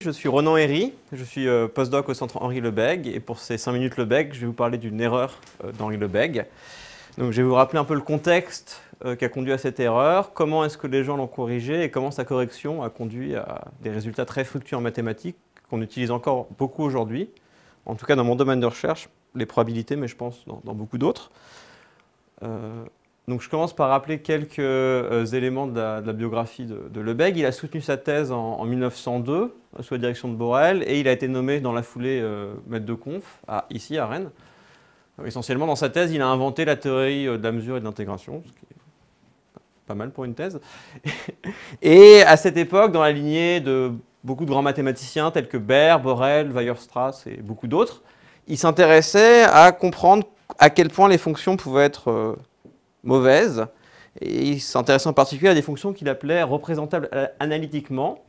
je suis Ronan Herry, je suis postdoc au centre Henri Lebègue et pour ces 5 minutes Lebègue, je vais vous parler d'une erreur d'Henri Lebègue. Donc je vais vous rappeler un peu le contexte qui a conduit à cette erreur, comment est-ce que les gens l'ont corrigée et comment sa correction a conduit à des résultats très fructueux en mathématiques qu'on utilise encore beaucoup aujourd'hui, en tout cas dans mon domaine de recherche, les probabilités, mais je pense dans beaucoup d'autres. Donc je commence par rappeler quelques éléments de la biographie de Lebègue. Il a soutenu sa thèse en 1902 sous la direction de Borel et il a été nommé dans la foulée maître de conf ici à Rennes. Essentiellement dans sa thèse, il a inventé la théorie de la mesure et de l'intégration, ce qui est pas mal pour une thèse. Et à cette époque, dans la lignée de beaucoup de grands mathématiciens tels que Baire, Borel, Weierstrass et beaucoup d'autres, il s'intéressait à comprendre à quel point les fonctions pouvaient être mauvaises, et il s'intéressait en particulier à des fonctions qu'il appelait représentables analytiquement.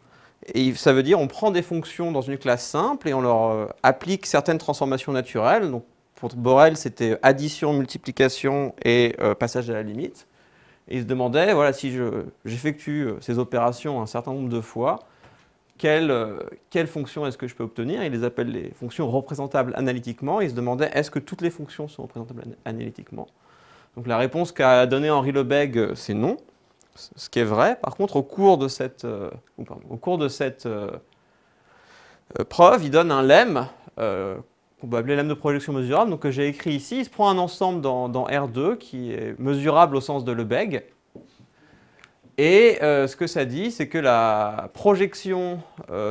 Et ça veut dire on prend des fonctions dans une classe simple et on leur applique certaines transformations naturelles. Donc pour Borel, c'était addition, multiplication et passage à la limite. Et il se demandait, voilà, si j'effectue ces opérations un certain nombre de fois, quelle fonction est-ce que je peux obtenir? Il les appelle les fonctions représentables analytiquement. Il se demandait, est-ce que toutes les fonctions sont représentables analytiquement? Donc la réponse qu'a donnée Henri Lebègue, c'est non, ce qui est vrai. Par contre, au cours de cette preuve, il donne un lemme, qu'on peut appeler lemme de projection mesurable, donc que j'ai écrit ici. Il se prend un ensemble dans R2 qui est mesurable au sens de Lebègue. Et ce que ça dit, c'est que la projection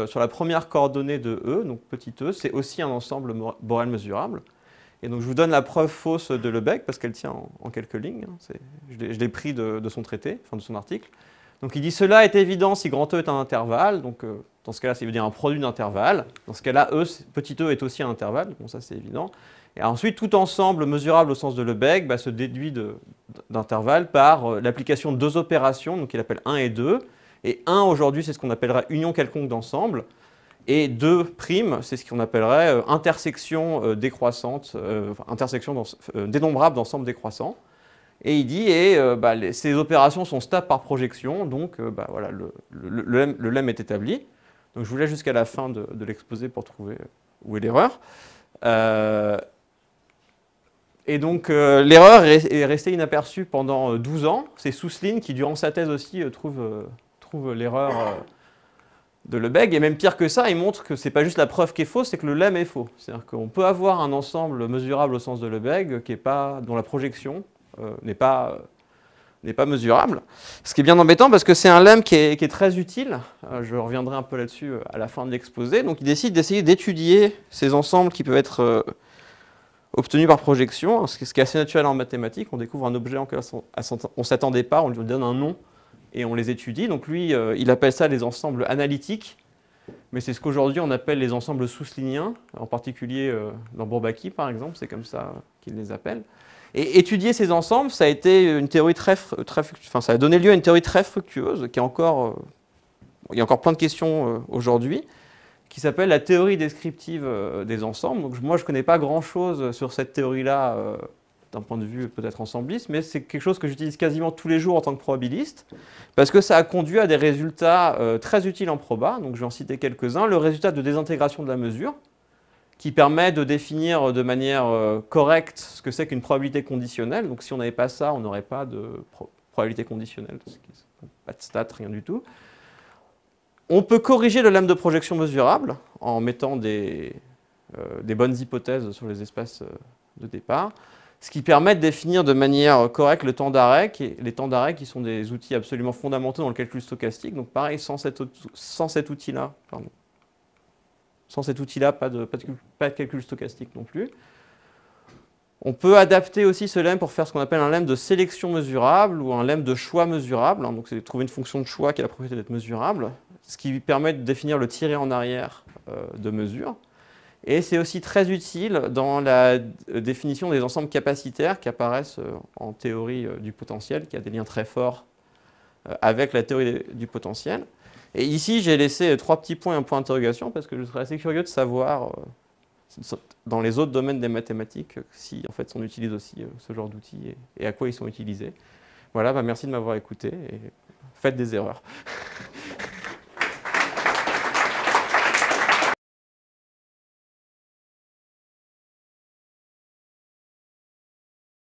sur la première coordonnée de E, donc petit e, c'est aussi un ensemble Borel mesurable. Et donc je vous donne la preuve fausse de Lebègue parce qu'elle tient en quelques lignes. Je l'ai pris de son traité, enfin de son article. Donc il dit cela est évident si grand E est un intervalle. Donc dans ce cas-là, ça veut dire un produit d'intervalle. Dans ce cas-là, petit e est aussi un intervalle. Bon, ça c'est évident. Et ensuite, tout ensemble mesurable au sens de Lebègue se déduit d'intervalle par l'application de deux opérations, donc qu'il appelle 1 et 2. Et 1 aujourd'hui, c'est ce qu'on appellerait union quelconque d'ensemble. Et 2', c'est ce qu'on appellerait intersection décroissante, intersection dénombrable d'ensemble décroissant. Et il dit, ces opérations sont stables par projection, donc voilà, le lemme est établi. Donc je vous laisse jusqu'à la fin de l'exposé pour trouver où est l'erreur. Et donc l'erreur est restée inaperçue pendant 12 ans. C'est Sousline qui, durant sa thèse aussi, trouve l'erreur de Lebègue, et même pire que ça, il montre que ce n'est pas juste la preuve qui est fausse, c'est que le lemme est faux. C'est-à-dire qu'on peut avoir un ensemble mesurable au sens de Lebègue dont la projection n'est pas mesurable. Ce qui est bien embêtant parce que c'est un lemme qui est très utile. Je reviendrai un peu là-dessus à la fin de l'exposé. Donc il décide d'essayer d'étudier ces ensembles qui peuvent être obtenus par projection, ce qui est assez naturel en mathématiques. On découvre un objet auquel on ne s'attendait pas, on lui donne un nom, et on les étudie. Donc lui, il appelle ça les ensembles analytiques, mais c'est ce qu'aujourd'hui on appelle les ensembles sousliniens, en particulier dans Bourbaki par exemple, c'est comme ça qu'il les appelle. Et étudier ces ensembles, ça a été une théorie ça a donné lieu à une théorie très fructueuse, qui est encore, il y a encore plein de questions aujourd'hui, qui s'appelle la théorie descriptive des ensembles. Donc moi je ne connais pas grand-chose sur cette théorie-là, d'un point de vue peut-être ensembliste, mais c'est quelque chose que j'utilise quasiment tous les jours en tant que probabiliste, parce que ça a conduit à des résultats très utiles en proba. Donc je vais en citer quelques-uns. Le résultat de désintégration de la mesure, qui permet de définir de manière correcte ce que c'est qu'une probabilité conditionnelle. Donc si on n'avait pas ça, on n'aurait pas de probabilité conditionnelle, pas de stats, rien du tout. On peut corriger le lemme de projection mesurable en mettant des bonnes hypothèses sur les espaces de départ, ce qui permet de définir de manière correcte le temps d'arrêt, les temps d'arrêt qui sont des outils absolument fondamentaux dans le calcul stochastique. Donc pareil, sans cet outil-là, pas de calcul stochastique non plus. On peut adapter aussi ce lemme pour faire ce qu'on appelle un lemme de sélection mesurable ou un lemme de choix mesurable. Donc c'est trouver une fonction de choix qui a la propriété d'être mesurable, ce qui permet de définir le tiré en arrière de mesure. Et c'est aussi très utile dans la définition des ensembles capacitaires qui apparaissent en théorie du potentiel, qui a des liens très forts avec la théorie du potentiel. Et ici, j'ai laissé 3 petits points et un point d'interrogation parce que je serais assez curieux de savoir, dans les autres domaines des mathématiques, si en fait on utilise aussi ce genre d'outils et à quoi ils sont utilisés. Voilà, merci de m'avoir écouté et faites des erreurs.